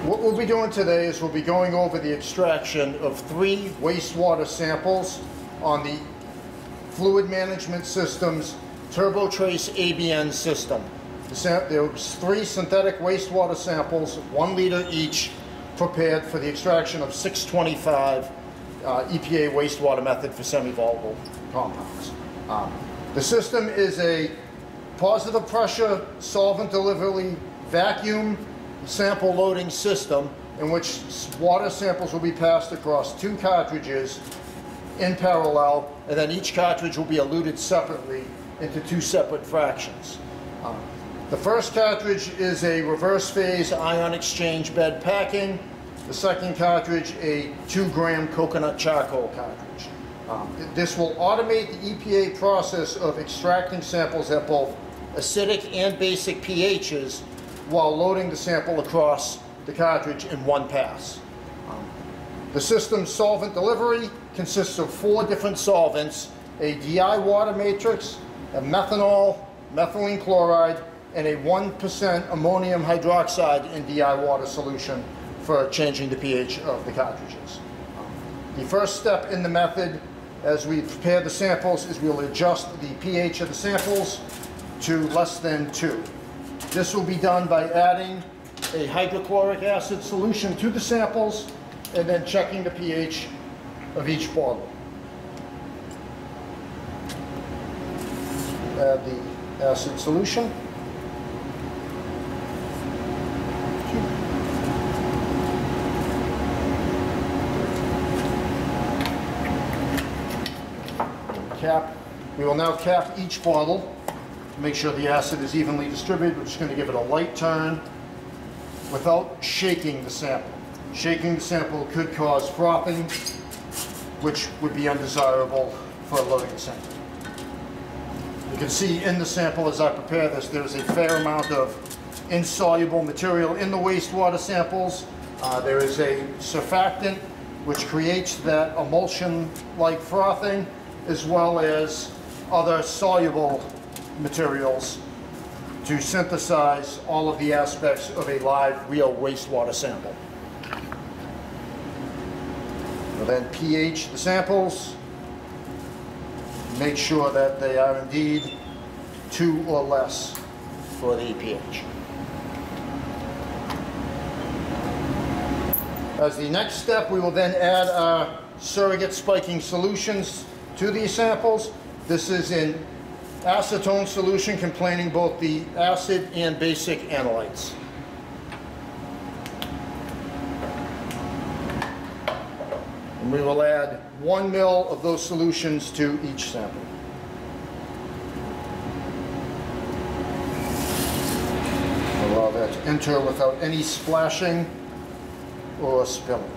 What we'll be doing today is we'll be going over the extraction of 3 wastewater samples on the Fluid Management System's TurboTrace ABN system. There was 3 synthetic wastewater samples, 1 liter each, prepared for the extraction of 625 EPA wastewater method for semi-volatile compounds. The system is a positive pressure solvent delivery vacuum sample loading system in which water samples will be passed across 2 cartridges in parallel, and then each cartridge will be eluted separately into 2 separate fractions. The first cartridge is a reverse phase ion exchange bed packing. The second cartridge, a 2-gram coconut charcoal cartridge. This will automate the EPA process of extracting samples at both acidic and basic pHs while loading the sample across the cartridge in one pass. The system's solvent delivery consists of 4 different solvents: a DI water matrix, a methanol, methylene chloride, and a 1% ammonium hydroxide in DI water solution for changing the pH of the cartridges. The first step in the method, as we prepare the samples, is we'll adjust the pH of the samples to less than 2. This will be done by adding a hydrochloric acid solution to the samples and then checking the pH of each bottle. Add the acid solution. We will now cap each bottle to make sure the acid is evenly distributed. We're just going to give it a light turn without shaking the sample. Shaking the sample could cause frothing, which would be undesirable for loading the sample. You can see in the sample as I prepare this, there's a fair amount of insoluble material in the wastewater samples. There is a surfactant which creates that emulsion-like frothing, as well as other soluble materials to synthesize all of the aspects of a live, real wastewater sample. We'll then pH the samples, make sure that they are indeed 2 or less for the pH. As the next step, we will then add our surrogate spiking solutions to these samples. This is an acetone solution containing both the acid and basic analytes. And we will add 1 ml of those solutions to each sample. Allow that to enter without any splashing or spilling.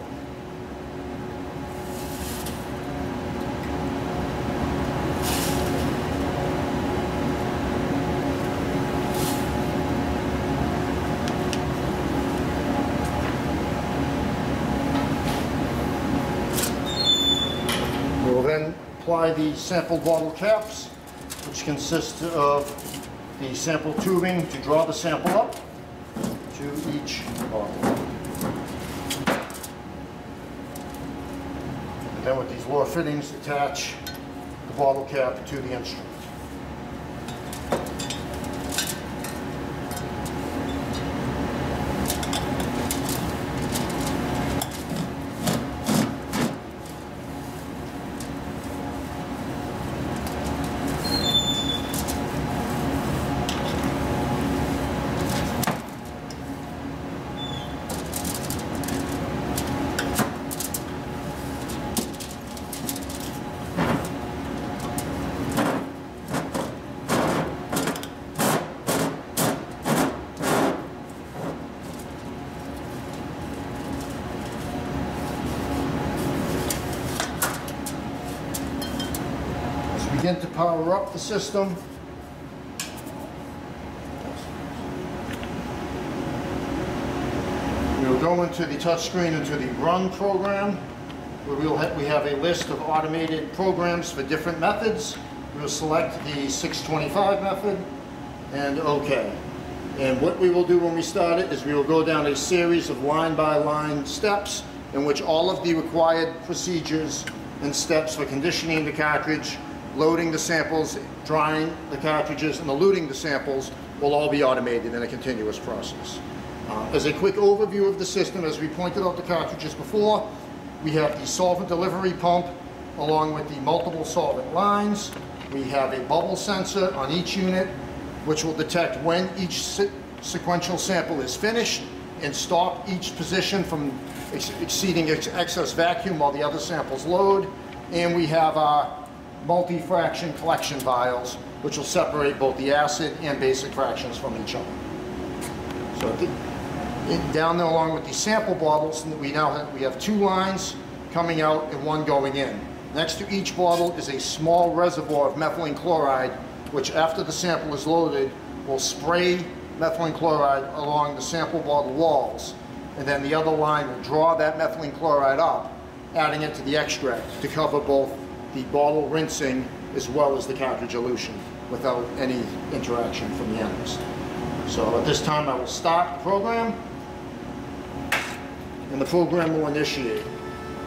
Then apply the sample bottle caps, which consist of the sample tubing to draw the sample up to each bottle. And then with these lower fittings, attach the bottle cap to the instrument. Begin to power up the system. We'll go into the touchscreen into the Run program, where we have a list of automated programs for different methods. We'll select the 625 method and OK. And what we will do when we start it is we will go down a series of line-by-line steps in which all of the required procedures and steps for conditioning the cartridge, loading the samples, drying the cartridges, and eluting the samples will all be automated in a continuous process. As a quick overview of the system, as we pointed out the cartridges before, we have the solvent delivery pump along with the multiple solvent lines. We have a bubble sensor on each unit which will detect when each sequential sample is finished and stop each position from exceeding excess vacuum while the other samples load. And we have our multi-fraction collection vials which will separate both the acid and basic fractions from each other. So down there along with the sample bottles, we have 2 lines coming out and 1 going in. Next to each bottle is a small reservoir of methylene chloride, which after the sample is loaded will spray methylene chloride along the sample bottle walls, and then the other line will draw that methylene chloride up, adding it to the extract to cover both the bottle rinsing as well as the cartridge elution without any interaction from the analyst. So at this time I will start the program, and the program will initiate.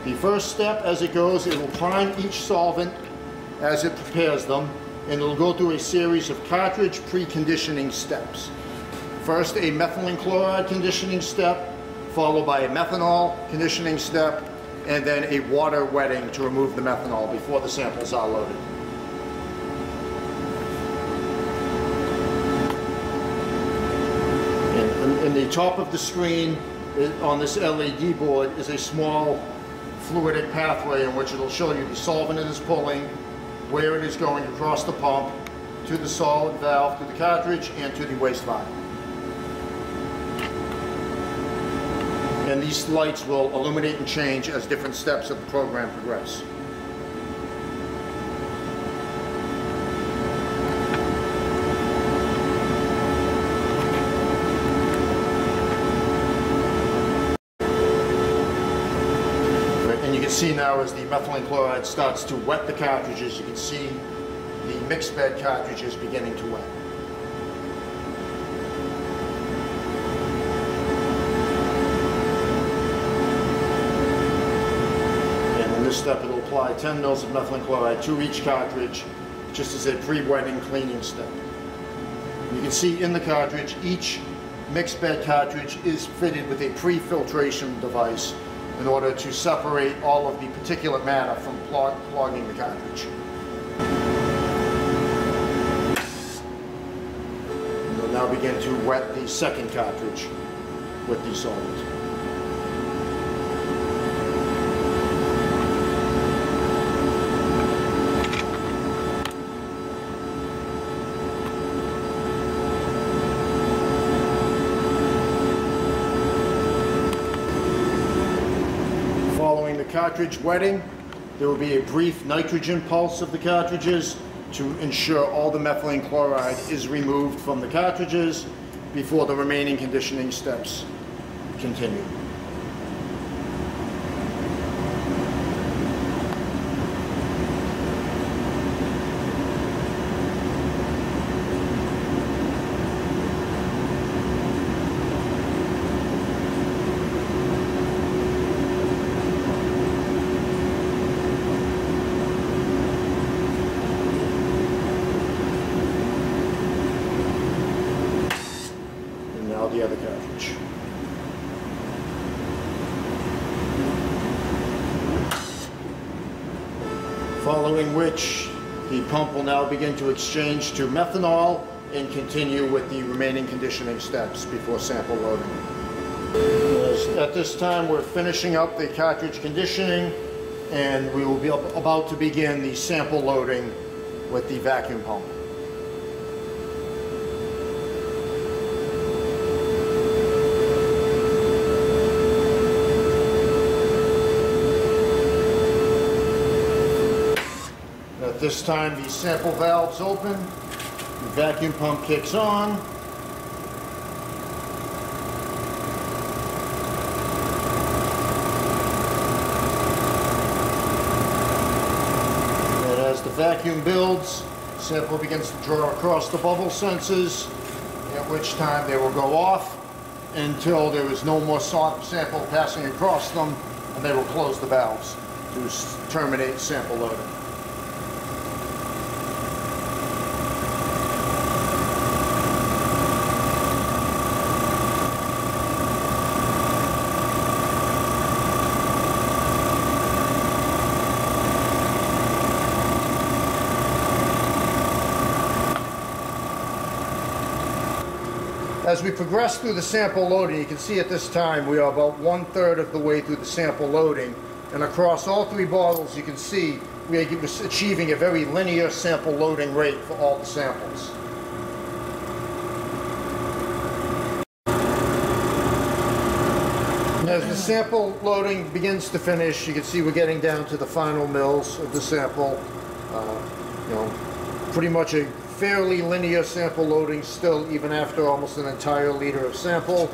The first step, as it goes, it will prime each solvent as it prepares them, and it will go through a series of cartridge preconditioning steps. First, a methylene chloride conditioning step, followed by a methanol conditioning step, and then a water wetting to remove the methanol before the samples are loaded. In the top of the screen on this LED board is a small fluidic pathway in which it will show you the solvent it is pulling, where it is going across the pump, to the solid valve, to the cartridge, and to the waste vial. And these lights will illuminate and change as different steps of the program progress. See now as the methylene chloride starts to wet the cartridges, you can see the mixed bed cartridges beginning to wet. And in this step it will apply 10 mils of methylene chloride to each cartridge just as a pre-wetting cleaning step. You can see in the cartridge each mixed bed cartridge is fitted with a pre-filtration device in order to separate all of the particulate matter from clogging the cartridge. And we'll now begin to wet the second cartridge with the solvent. Following the cartridge wetting, there will be a brief nitrogen pulse of the cartridges to ensure all the methylene chloride is removed from the cartridges before the remaining conditioning steps continue. The other cartridge. Following which, the pump will now begin to exchange to methanol and continue with the remaining conditioning steps before sample loading. At this time, we're finishing up the cartridge conditioning, and we will be about to begin the sample loading with the vacuum pump. At this time, the sample valves open, the vacuum pump kicks on, and as the vacuum builds, the sample begins to draw across the bubble sensors, and which time they will go off until there is no more sample passing across them, and they will close the valves to terminate sample loading. As we progress through the sample loading, you can see at this time we are about 1/3 of the way through the sample loading, and across all three bottles you can see we are achieving a very linear sample loading rate for all the samples. And as the sample loading begins to finish, you can see we're getting down to the final mils of the sample. Pretty much a fairly linear sample loading still, even after almost an entire liter of sample.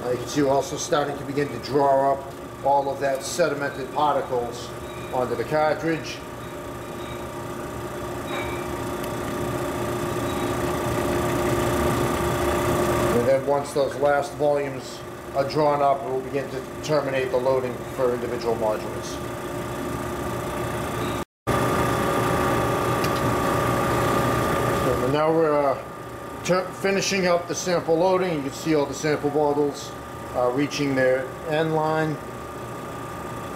You can see we're also starting to begin to draw up all of that sedimented particles onto the cartridge. And then once those last volumes are drawn up, we'll begin to terminate the loading for individual modules. Now we're finishing up the sample loading. You can see all the sample bottles reaching their end line,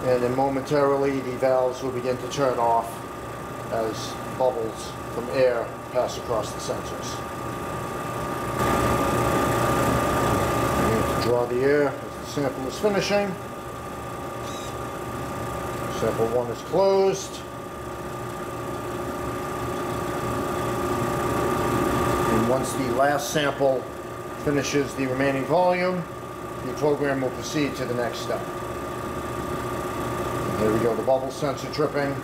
and then momentarily the valves will begin to turn off as bubbles from air pass across the sensors. We need to draw the air as the sample is finishing. Sample 1 is closed. Once the last sample finishes the remaining volume, the program will proceed to the next step. And here we go, the bubble sensor tripping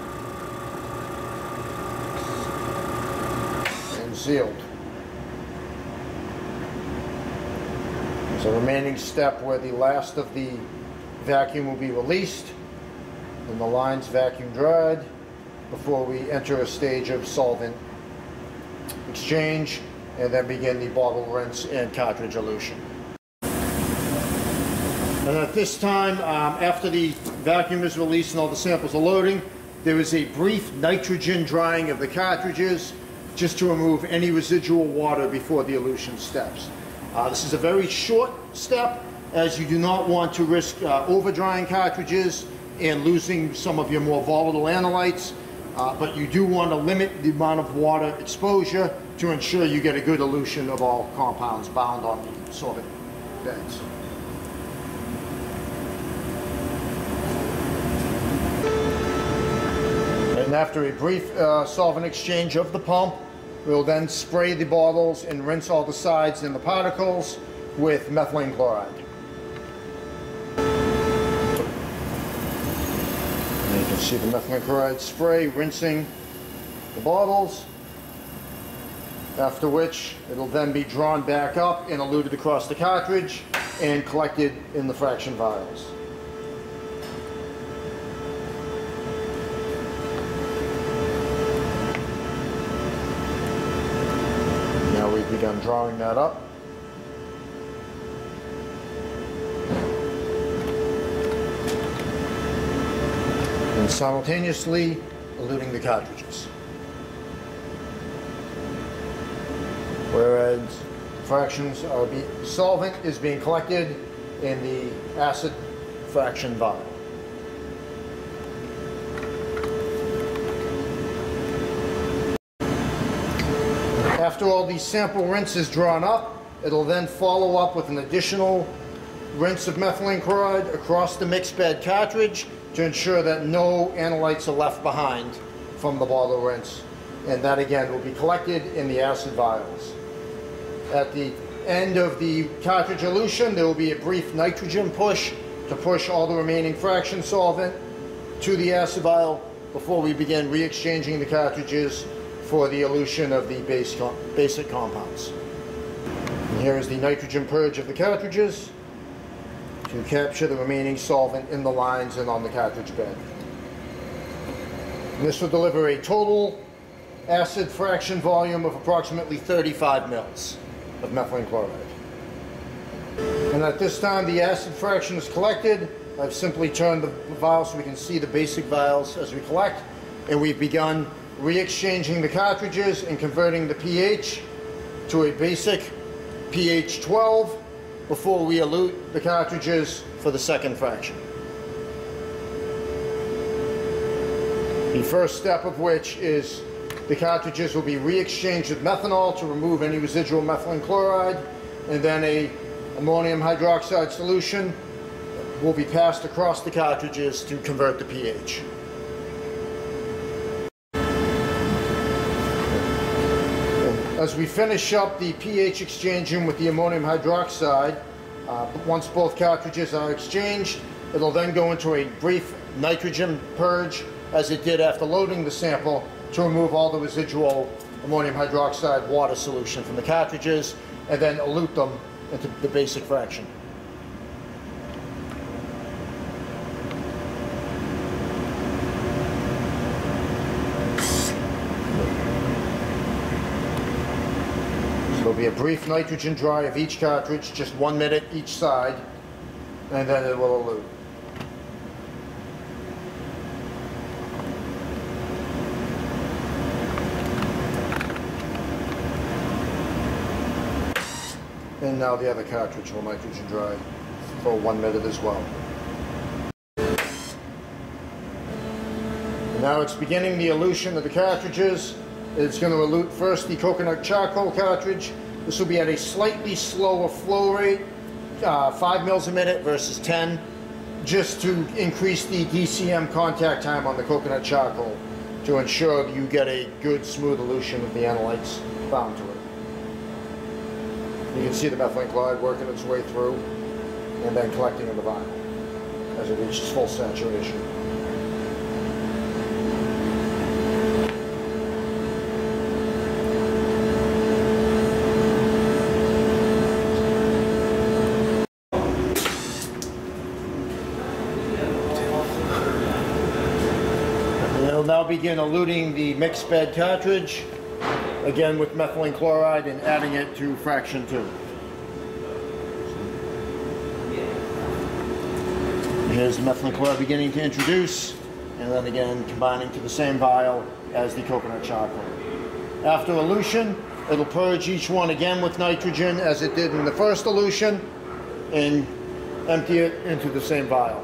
and sealed. There's a remaining step where the last of the vacuum will be released and the lines vacuum dried before we enter a stage of solvent exchange, and then begin the bottle rinse and cartridge elution. And at this time, after the vacuum is released and all the samples are loading, there is a brief nitrogen drying of the cartridges just to remove any residual water before the elution steps. This is a very short step, as you do not want to risk over drying cartridges and losing some of your more volatile analytes, but you do want to limit the amount of water exposure to ensure you get a good elution of all compounds bound on the solvent beds. And after a brief solvent exchange of the pump, we'll then spray the bottles and rinse all the sides and the particles with methylene chloride. And you can see the methylene chloride spray rinsing the bottles, after which it'll then be drawn back up and eluted across the cartridge and collected in the fraction vials. Now we've begun drawing that up. And simultaneously eluting the cartridges. Whereas fractions are solvent is being collected in the acid fraction vial. After all the sample rinse is drawn up, it'll then follow up with an additional rinse of methylene chloride across the mixed bed cartridge to ensure that no analytes are left behind from the bottle rinse. And that again will be collected in the acid vials. At the end of the cartridge elution, there will be a brief nitrogen push to push all the remaining fraction solvent to the acid vial before we begin re-exchanging the cartridges for the elution of the basic compounds. And here is the nitrogen purge of the cartridges to capture the remaining solvent in the lines and on the cartridge bed. And this will deliver a total acid fraction volume of approximately 35 mils. of methylene chloride. And at this time the acid fraction is collected. I've simply turned the vial so we can see the basic vials as we collect, and we've begun re-exchanging the cartridges and converting the pH to a basic pH 12 before we elute the cartridges for the second fraction. The first step of which is the cartridges will be re-exchanged with methanol to remove any residual methylene chloride, and then a ammonium hydroxide solution will be passed across the cartridges to convert the pH. As we finish up the pH exchanging with the ammonium hydroxide, once both cartridges are exchanged, it'll then go into a brief nitrogen purge, as it did after loading the sample, to remove all the residual ammonium hydroxide water solution from the cartridges, and then elute them into the basic fraction. There'll be a brief nitrogen dry of each cartridge, just 1 minute each side, and then it will elute. And now the other cartridge will nitrogen dry for 1 minute as well. And now it's beginning the elution of the cartridges. It's going to elute first the coconut charcoal cartridge. This will be at a slightly slower flow rate, 5 mils a minute versus 10, just to increase the DCM contact time on the coconut charcoal to ensure that you get a good smooth elution of the analytes bound to it. You can see the methylene chloride working its way through and then collecting in the vial as it reaches full saturation. We'll now begin eluting the mixed bed cartridge, again with methylene chloride, and adding it to fraction 2. Here's the methylene chloride beginning to introduce, and then again combining to the same vial as the coconut charcoal. After elution, it'll purge each one again with nitrogen as it did in the first elution, and empty it into the same vial.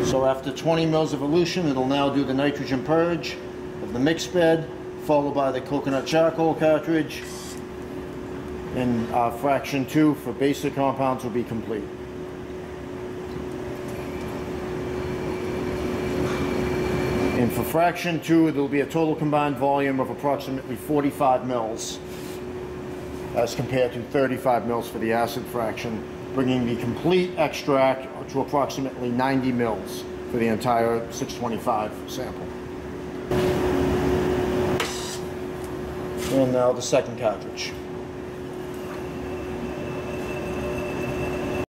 So after 20 mils of elution, it'll now do the nitrogen purge of the mixed bed, followed by the coconut charcoal cartridge, and fraction 2 for basic compounds will be complete. And for fraction 2, there will be a total combined volume of approximately 45 mils as compared to 35 mils for the acid fraction, bringing the complete extract to approximately 90 mils for the entire 625 sample. And now the second cartridge.